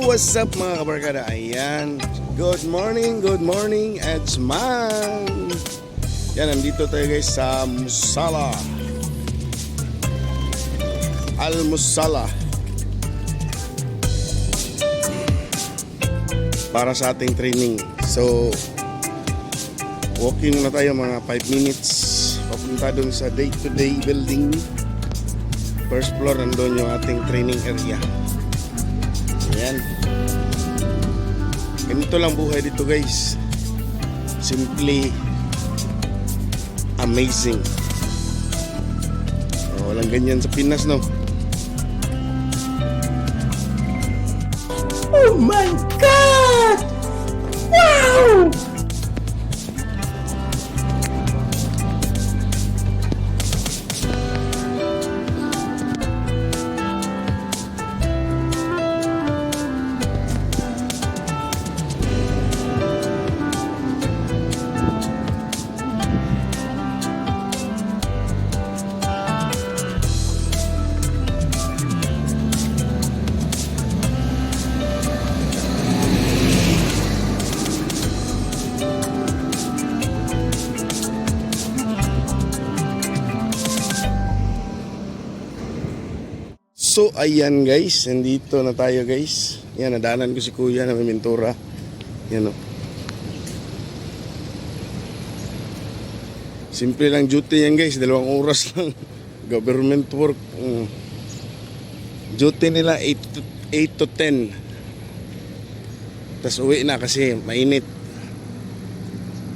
what's up mga kabarkada? Ayan, good morning, it's man. Yan, nandito tayo guys sa Musala, Al-Musala, para sa ating training. So, walking na tayo mga 5 minutes papunta dun sa day-to-day building. First floor, nandun yung ating training area. Ayan. Ganito lang buhay dito guys. Simply amazing. Walang ganyan sa Pinas, no? Oh my God! Wow! So ayan guys, nandito na tayo guys. Yan, nadaanan ko si kuya na may mentora. Yan o. Simple lang duty yan guys, 2 oras lang. Government work. Duty nila 8 to 10. Tapos uwi na kasi mainit.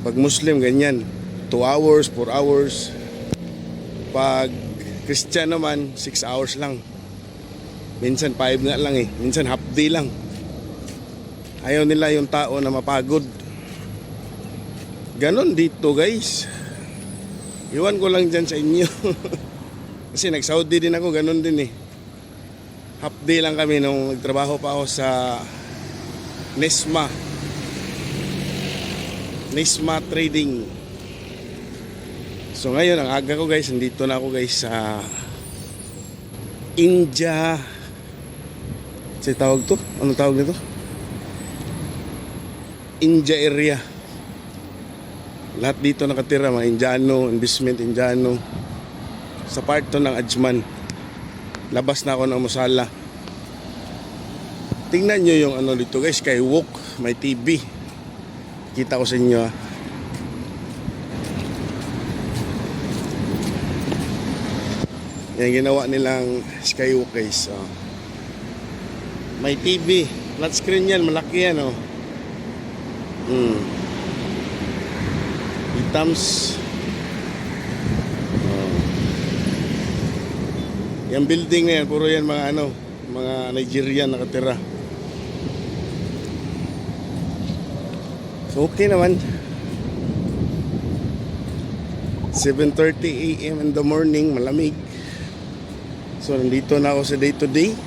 Pag Muslim ganyan, 2 hours, 4 hours. Pag Christian naman, 6 hours lang. Minsan 5 nga lang eh. Minsan half day lang. Ayaw nila yung tao na mapagod. Ganon dito guys. Iwan ko lang dyan sa inyo. Kasi nag-Saudi din ako, ganon din eh. Half day lang kami nung nagtrabaho pa ako sa Nesma Trading. So ngayon, ang aga ko guys, nandito na ako guys sa India. Sa tawag to? Anong tawag nito? India area. Lahat dito nakatira, mga Indiano, investment Indiano. Sa part to ng Ajman. Labas na ako ng Musala. Tingnan nyo yung ano dito guys, skywalk, may TV. Kita ko sa inyo ha. Yan ginawa nilang skywalk guys. May TV, flat screen yan, malaki yan oh. Itams. Yung building na yan, puro yan mga ano, mga Nigerian nakatira. So okay naman. 7:30 AM in the morning, malamig. So nandito na ako sa day to day.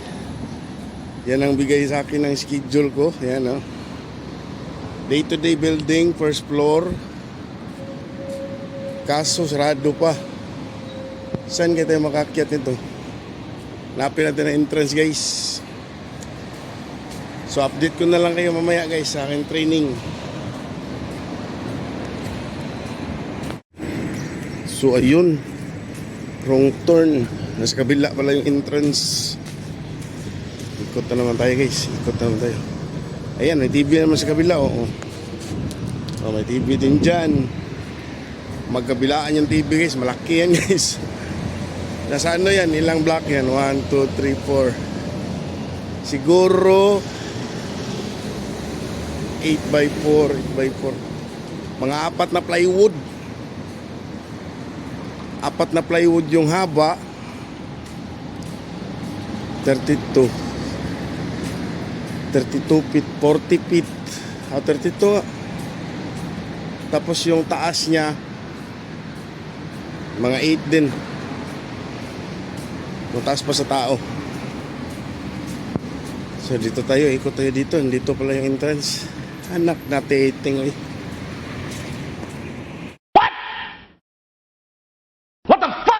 Yan ang bigay sa akin ng schedule ko. Yan o. Day to day building, first floor. Kaso sarado pa. Saan kayo tayo makakyat nito? Napin natin ang entrance guys. So update ko na lang kayo mamaya guys sa aking training. So ayun, wrong turn. Nasa kabila pala yung entrance. Ikot na naman tayo guys. Ikot na naman tayo. Ayan, may TV naman sa kabila. Oh, may TV din dyan. Magkabilaan yung TV guys. Malaki yan guys. Nasa ano yan? Ilang block yan? 1, 2, 3, 4. Siguro 8x4. Mga 4 na plywood. 4 na plywood yung haba. 32 feet, 40 feet. 32. Tapos yung taas niya mga 8 din. Mataas pa sa tao. So dito tayo, ikot tayo dito. Dito pala yung entrance. Anak na titing. What the fuck?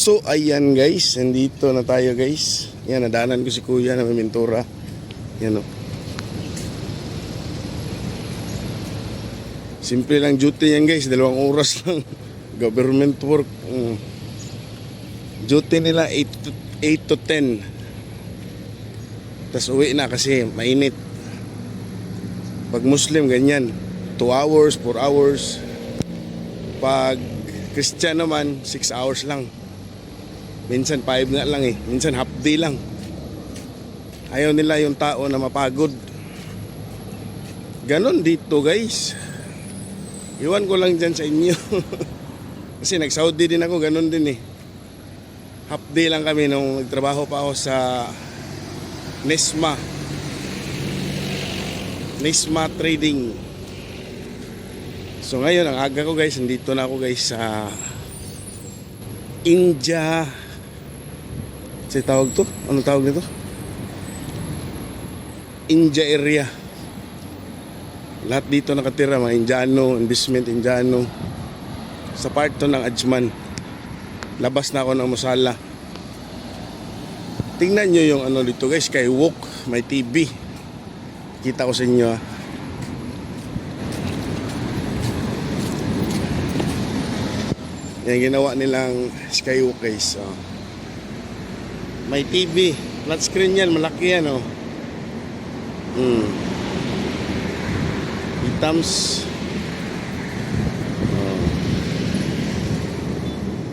So ayan guys, nandito na tayo guys. Yan, nadaanan ko si kuya na may mentora. Yan o. Simple lang duty yan guys, 2 oras lang. Government work. Duty nila 8 to 10. Tapos uwi na kasi mainit. Pag Muslim ganyan, 2 hours, 4 hours. Pag Christian naman, 6 hours lang. Minsan 5 nga lang eh. Minsan half day lang. Ayaw nila yung tao na mapagod. Ganon dito guys. Iwan ko lang dyan sa inyo. Kasi nag-Saudi din ako, ganon din eh. Half day lang kami nung nagtrabaho pa ako sa Nesma Trading. So ngayon, ang aga ko guys, nandito na ako guys sa India. Sa tawag to? Anong tawag nito? India area. Lahat dito nakatira, mga Indiano, investment Indiano. Sa part to ng Ajman. Labas na ako ng Musala. Tingnan nyo yung ano dito guys, Skywalk, may TV. Kita ko sa inyo ah. Yan ginawa nilang Skywalk guys. Oh. May TV, flat screen yan, malaki yan oh. Itams. Oh.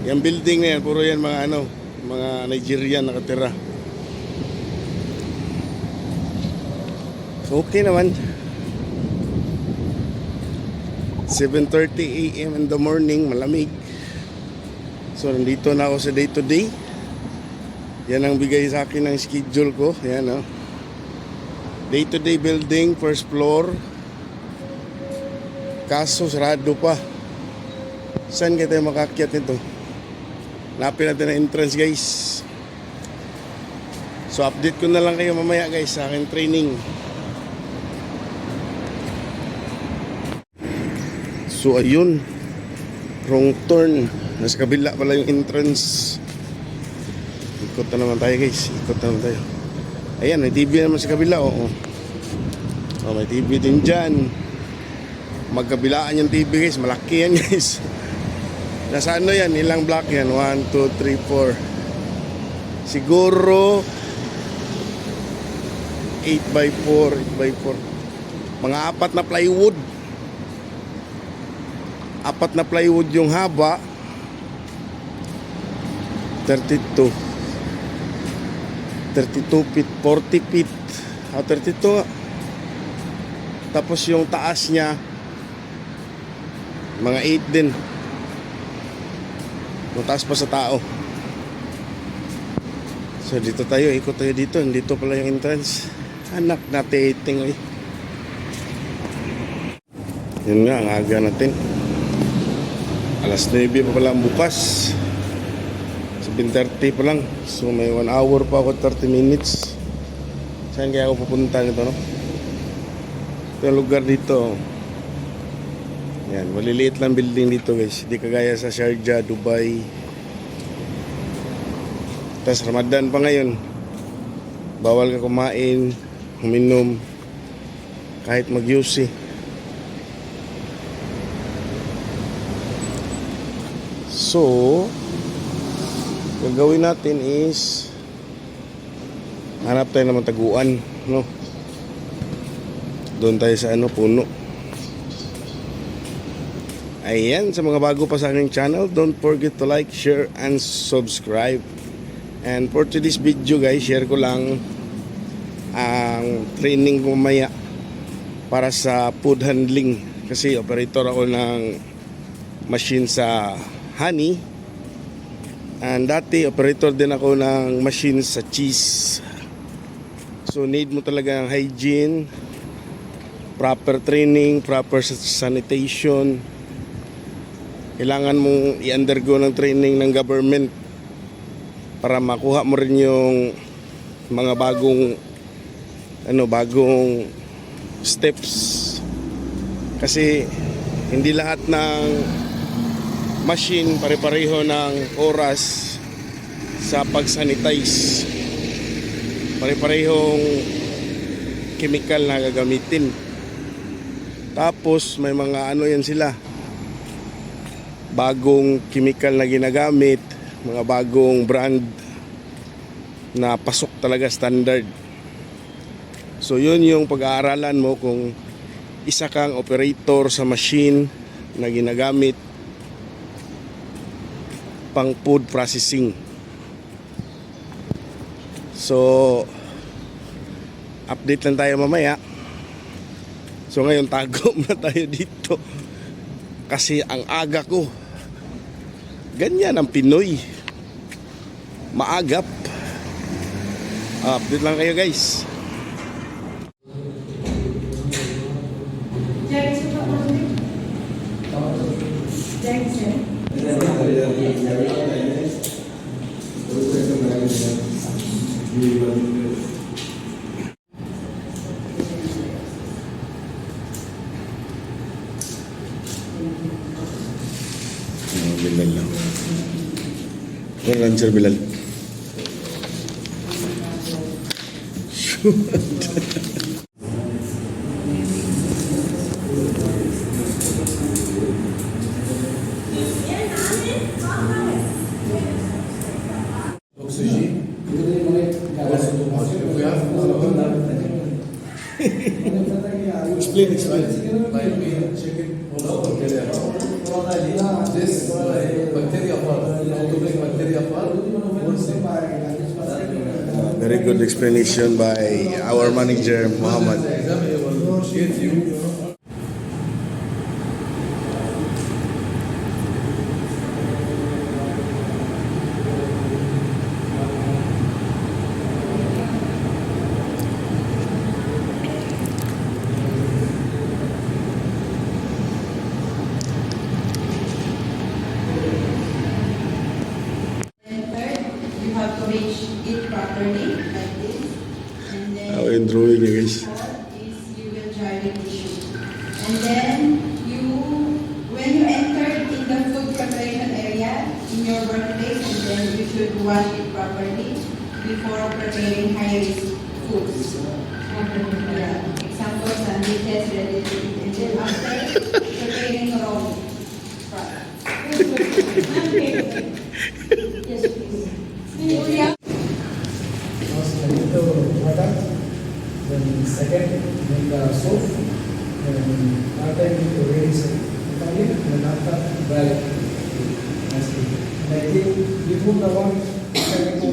Yung building na yan, puro yan mga ano, mga Nigerian nakatira. So okay naman. 7:30 AM in the morning, malamig. So nandito na ako sa day to day. Yan ang bigay sa akin ng schedule ko. Yan oh. Day to day building, first floor. Kaso sarado pa. Saan kayo tayo makakyat nito? Napin natin ang entrance guys. So update ko na lang kayo mamaya guys sa aking training. So ayun, wrong turn. Nasa kabila pala yung entrance. Ikot na naman tayo guys. Ikot na naman tayo. Ayan, may TV naman sa kabila. Oh, may TV din dyan. Magkabilaan yung TV guys. Malaki yan guys. Nasa ano yan? Ilang block yan? 1, 2, 3, 4. Siguro 8x4. 8x4. Mga 4 na plywood. 4 na plywood yung haba. 32 feet, 40 feet. 32 nga. Tapos yung taas niya mga 8 din. Mataas pa sa tao. So dito tayo, ikot tayo dito. Dito pala yung entrance. Anak natin iting eh. Yun nga, ang aga natin. Alas 9 pa pala ang bukas. 7:30 pa lang. So may 1 hour pa ako, 30 minutes. Saan kaya ako pupunta nito no? Ito yung lugar dito. Yan, maliliit lang building dito guys. Hindi kagaya sa Sharjah, Dubai. Tapos Ramadan pa ngayon. Bawal ka kumain, uminom, kahit mag-UC. So gagawin natin is hanap tayo ng taguan, no? Doon tayo sa ano, puno. Ayan, sa mga bago pa sa aking channel, don't forget to like, share, and subscribe. And for today's video guys, share ko lang ang training ko mamaya para sa food handling. Kasi operator ako ng machine sa honey. And dati operator din ako ng machine sa cheese. So need mo talaga ng hygiene, proper training, proper sanitation. Kailangan mong i-undergo ng training ng government para makuha mo rin yung mga bagong steps. Kasi hindi lahat ng machine pare-pareho ng oras sa pag-sanitize. Pare-parehong chemical na gagamitin. Tapos may mga ano yan sila, bagong chemical na ginagamit, mga bagong brand na pasok talaga standard. So yun yung pag-aaralan mo kung isa kang operator sa machine na ginagamit pang food processing. So update lang tayo mamaya. So ngayon tago na tayo dito kasi ang aga ko. Ganyan ang Pinoy, maagap. Update lang kayo guys. Bilal lang. Walang Sir Bilal. Explain. This bacteria part, how to make bacteria part. Very good explanation by our manager Muhammad. Exam will get you. You have to reach it properly, like this. And then How in drawing guys. fourth is you will dry the tissue. And then when you enter in the food preparation area in your workplace, and then you should wash it properly before preparing high-risk foods. Yeah. Example, sandwiches, ready to eat. And then after preparing raw products. Yes, please. Yeah. First, make the water, then second, make the soap, then after you need to rinse it, then after dry it. And I think before the one, you to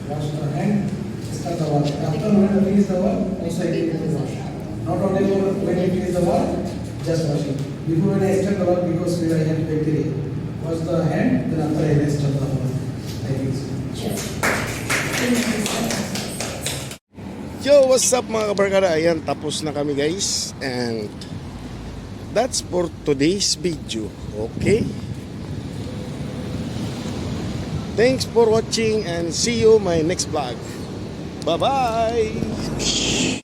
wash the hand, start the water. After when you finish the one, also you need to wash. Not only when you finish the one, just wash it. Before when I start the one, because we have bacteria, wash the hand, then after I start the one. I think so. Yo, what's up mga kabarkada? Ayan, tapos na kami guys. And that's for today's video. Okay? Thanks for watching and see you my next vlog. Bye-bye!